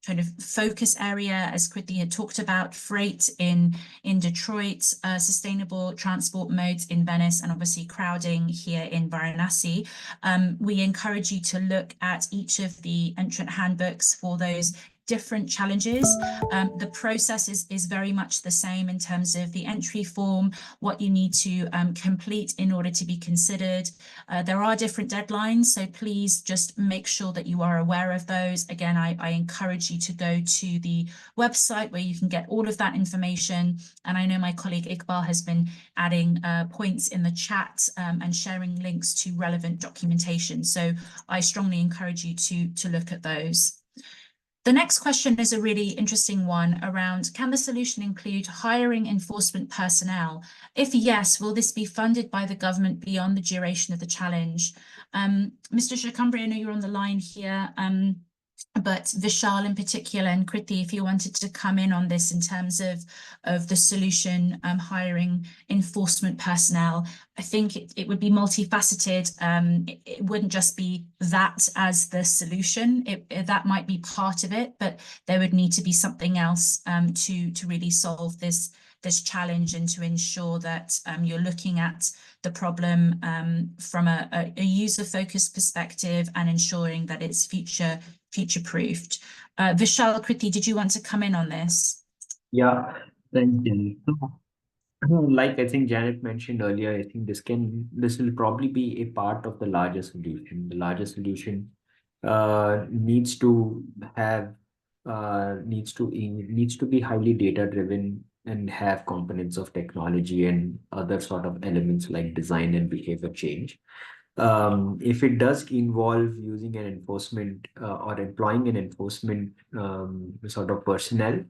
kind of focus area, as Kriti had talked about: freight in Detroit, sustainable transport modes in Venice, and obviously crowding here in Varanasi. We encourage you to look at each of the entrant handbooks for those different challenges. The process is very much the same in terms of the entry form, what you need to complete in order to be considered. There are different deadlines, so please just make sure that you are aware of those. Again, I encourage you to go to the website where you can get all of that information. And I know my colleague Iqbal has been adding points in the chat and sharing links to relevant documentation. So I strongly encourage you to look at those. The next question is a really interesting one around, can the solution include hiring enforcement personnel? If yes, will this be funded by the government beyond the duration of the challenge? Mr. Shakambri, I know you're on the line here, but Vishal in particular, and Kriti, if you wanted to come in on this in terms of the solution, hiring enforcement personnel, I think it would be multifaceted. It wouldn't just be that as the solution. That might be part of it, but there would need to be something else to really solve this challenge, and to ensure that you're looking at the problem from a user-focused perspective, and ensuring that it's future-proofed. Vishal, Kriti, did you want to come in on this? Yeah, thank you. Like I think Janet mentioned earlier, I think this will probably be a part of the larger solution. The larger solution needs to be highly data driven, and have components of technology and other sort of elements like design and behavior change. If it does involve using an enforcement or employing an enforcement sort of personnel,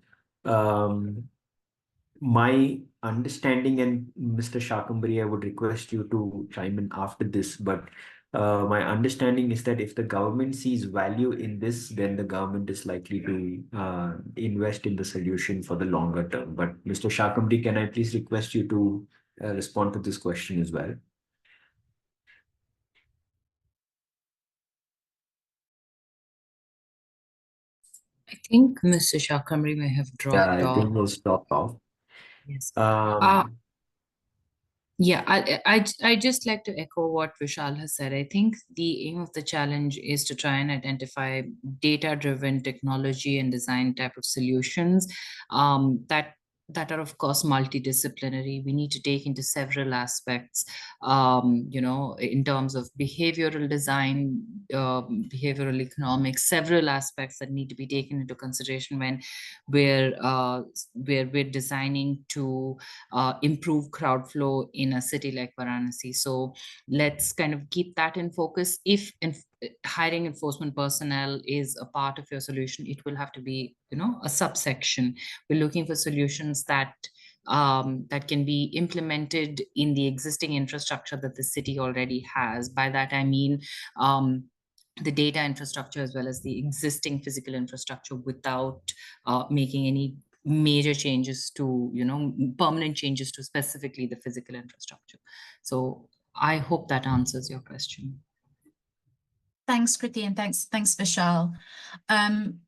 my understanding, and Mr. Shakambari, I would request you to chime in after this, but my understanding is that if the government sees value in this, then the government is likely to invest in the solution for the longer term. But Mr. Shakambari, can I please request you to respond to this question as well? I think Mr. Shakambri may have dropped Yeah, I off. think he's dropped off. Yes. Um, Yeah, I just like to echo what Vishal has said. I think the aim of the challenge is to try and identify data-driven technology and design type of solutions that are, of course, multidisciplinary. We need to take into several aspects, in terms of behavioral design, behavioral economics, several aspects that need to be taken into consideration when we're designing to improve crowd flow in a city like Varanasi. So let's kind of keep that in focus. If hiring enforcement personnel is a part of your solution, it will have to be, a subsection. We're looking for solutions that can be implemented in the existing infrastructure that the city already has. By that, I mean the data infrastructure as well as the existing physical infrastructure, without making any major changes to, permanent changes to specifically the physical infrastructure. So I hope that answers your question. Thanks, Kriti, and thanks, Vishal.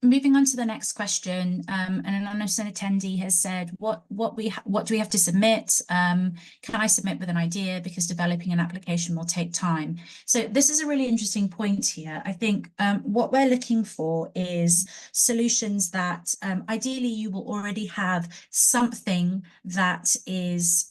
Moving on to the next question, an anonymous attendee has said, what do we have to submit? Can I submit with an idea, because developing an application will take time? So this is a really interesting point here. I think what we're looking for is solutions that ideally you will already have something that is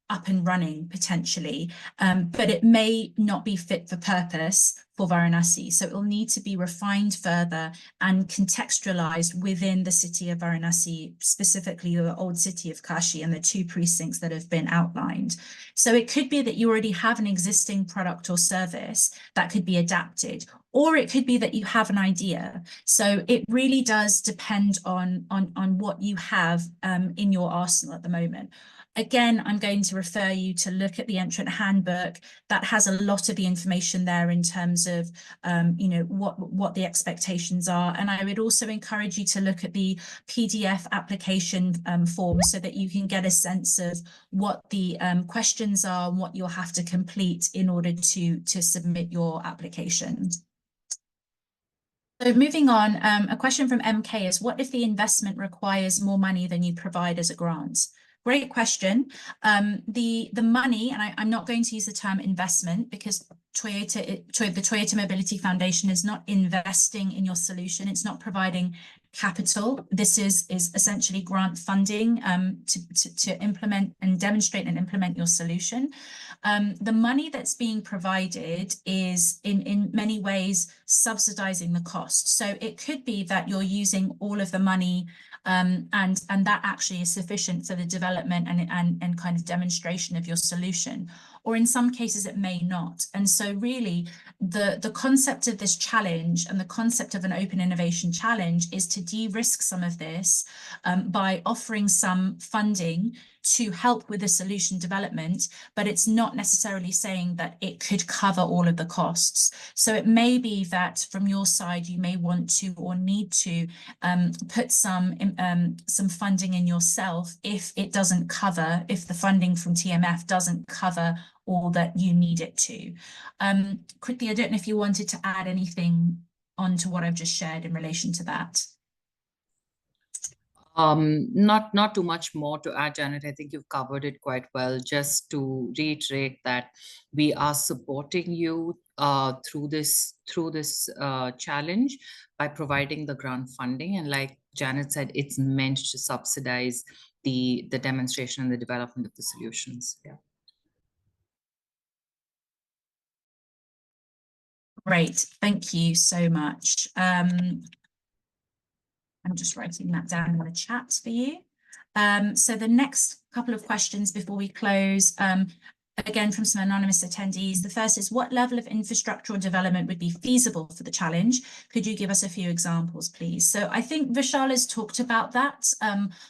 up and running potentially, but it may not be fit for purpose for Varanasi. So it will need to be refined further and contextualized within the city of Varanasi, specifically the old city of Kashi and the 2 precincts that have been outlined. So it could be that you already have an existing product or service that could be adapted, or it could be that you have an idea. So it really does depend on what you have in your arsenal at the moment. Again, I'm going to refer you to look at the entrant handbook. That has a lot of the information there in terms of, what the expectations are. And I would also encourage you to look at the PDF application form so that you can get a sense of what the questions are and what you'll have to complete in order to submit your application. So moving on, a question from MK is, what if the investment requires more money than you provide as a grant? Great question. The money, and I'm not going to use the term investment because the Toyota Mobility Foundation is not investing in your solution. It's not providing capital. This is essentially grant funding to implement and demonstrate and implement your solution. The money that's being provided is in many ways subsidizing the cost. So it could be that you're using all of the money and that actually is sufficient for the development and kind of demonstration of your solution. Or in some cases it may not. And so really the concept of this challenge and the concept of an open innovation challenge is to de-risk some of this by offering some funding to help with the solution development, but it's not necessarily saying that it could cover all of the costs. So it may be that from your side, you may want to or need to put some funding in yourself if it doesn't cover, if the funding from TMF doesn't cover all that you need it to. Quickly, I don't know if you wanted to add anything onto what I've just shared in relation to that. Not too much more to add, Janet. I think you've covered it quite well. Just to reiterate that we are supporting you through this challenge by providing the grant funding. And like Janet said, it's meant to subsidize the demonstration and the development of the solutions. Yeah. Great, thank you so much. I'm just writing that down in the chat for you. So the next couple of questions before we close, again from some anonymous attendees. The first is, what level of infrastructural development would be feasible for the challenge? Could you give us a few examples, please? So I think Vishal has talked about that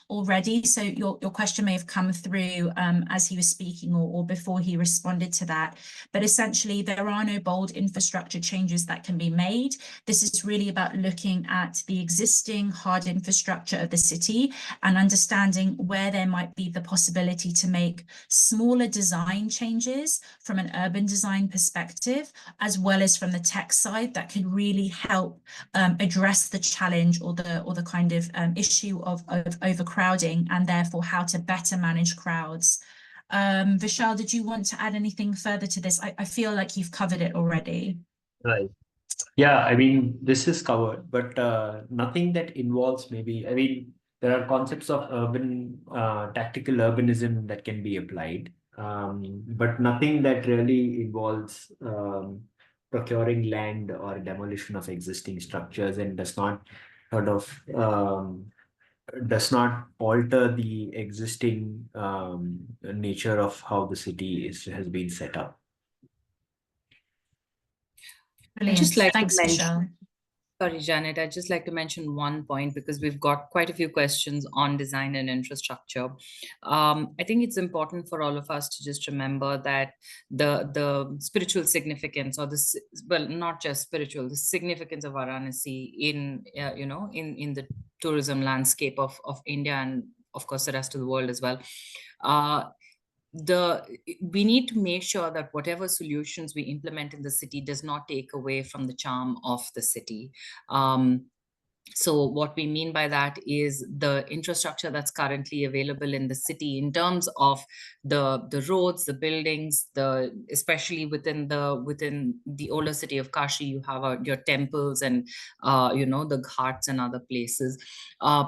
already. So your question may have come through as he was speaking or before he responded to that. But essentially, there are no bold infrastructure changes that can be made. This is really about looking at the existing hard infrastructure of the city and understanding where there might be the possibility to make smaller design changes from an urban design perspective, as well as from the tech side that could really help address the challenge or the kind of issue of overcrowding and therefore how to better manage crowds. Vishal, did you want to add anything further to this? I feel like you've covered it already. Right. Yeah, I mean, this is covered, but nothing that involves maybe, I mean, there are concepts of urban, tactical urbanism that can be applied, but nothing that really involves procuring land or demolition of existing structures and does not sort of does not alter the existing nature of how the city has been set up. Brilliant. Just like Thanks, Vishal. Sorry, Janet, I'd just like to mention one point because we've got quite a few questions on design and infrastructure. I think it's important for all of us to just remember that the spiritual significance, or well, not just spiritual, the significance of Varanasi in the tourism landscape of India and of course the rest of the world as well. We need to make sure that whatever solutions we implement in the city does not take away from the charm of the city. So what we mean by that is the infrastructure that's currently available in the city in terms of the roads, the buildings, especially within the older city of Kashi, you have your temples and the ghats and other places.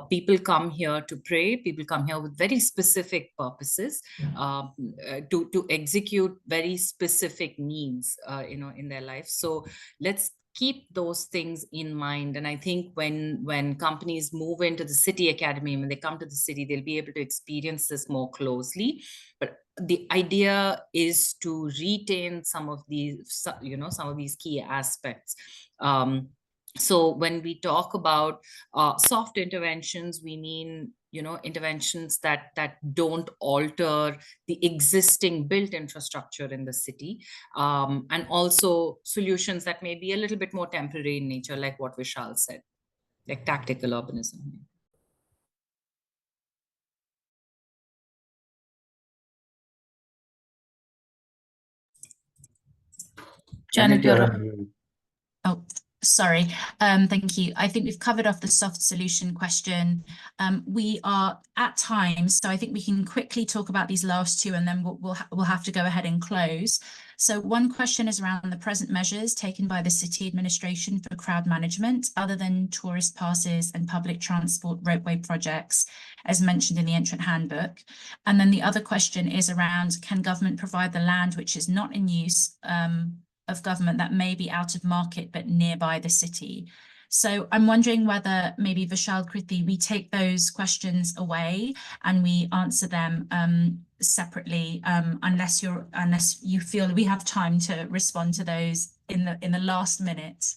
People come here to pray. People come here with very specific purposes to execute very specific needs in their life. So let's keep those things in mind. And I think when companies move into the city academy, when they come to the city, they'll be able to experience this more closely. But the idea is to retain some of these key aspects. So when we talk about soft interventions, we mean interventions that don't alter the existing built infrastructure in the city, and also solutions that may be a little bit more temporary in nature, like what Vishal said, like tactical urbanism. Janet, you're on. Oh, sorry. Thank you. I think we've covered off the soft solution question. We are at time, so I think we can quickly talk about these last two, and then we'll have to go ahead and close. So one question is around the present measures taken by the city administration for crowd management, other than tourist passes and public transport roadway projects, as mentioned in the entrant handbook. And then the other question is around, can government provide the land which is not in use of government that may be out of market but nearby the city? So I'm wondering whether maybe Vishal, Krithi, we take those questions away and we answer them separately, unless you feel we have time to respond to those in the last minute.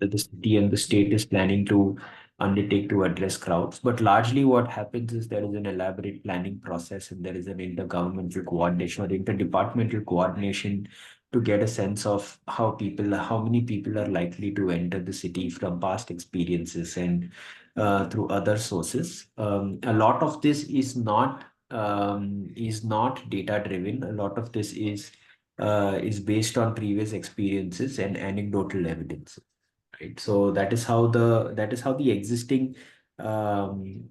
That the city and the state is planning to undertake to address crowds. But largely what happens is there is an elaborate planning process and there is an intergovernmental coordination or interdepartmental coordination to get a sense of how many people are likely to enter the city from past experiences and through other sources. A lot of this is not data driven. A lot of this is based on previous experiences and anecdotal evidence. Right. So that is how the existing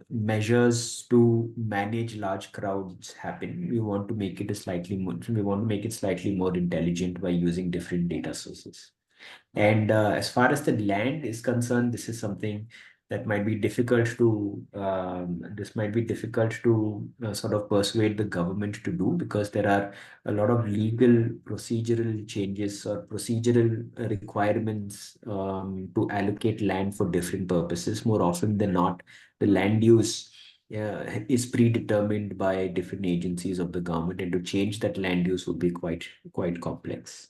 measures to manage large crowds happen. We want to make it slightly more intelligent by using different data sources. And as far as the land is concerned, this is something that might be difficult to sort of persuade the government to do, because there are a lot of legal procedural changes or procedural requirements to allocate land for different purposes. More often than not, the land use is predetermined by different agencies of the government, and to change that land use would be quite complex.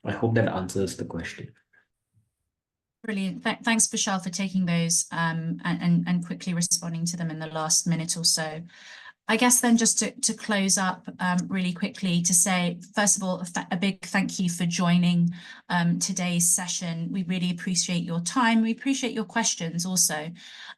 I hope that answers the question. Brilliant. Thanks, Vishal, for taking those and quickly responding to them in the last minute or so. I guess then just to close up really quickly, to say, first of all, a big thank you for joining today's session. We really appreciate your time. We appreciate your questions also.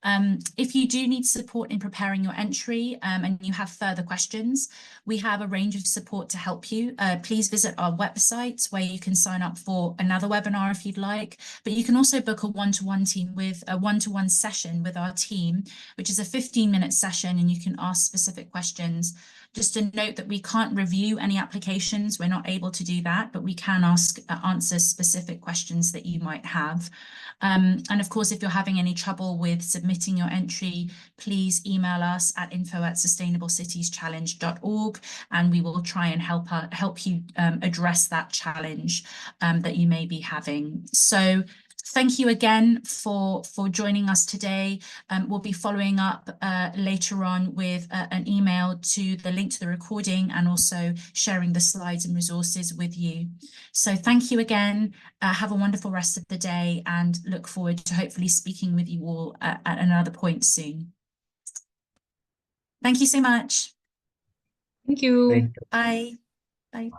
If you do need support in preparing your entry and you have further questions, we have a range of support to help you. Please visit our website where you can sign up for another webinar if you'd like, but you can also book a one-to-one session with our team, which is a 15-minute session, and you can ask specific questions. Just to note that we can't review any applications. We're not able to do that, but we can answer specific questions that you might have. And of course, if you're having any trouble with submitting your entry, please email us at info@sustainablecities.challenge.org, and we will try and help you address that challenge that you may be having. So thank you again for joining us today. We'll be following up later on with an email to the link to the recording, and also sharing the slides and resources with you. So thank you again. Have a wonderful rest of the day, and look forward to hopefully speaking with you all at another point soon. Thank you so much. Thank you. Bye. Bye.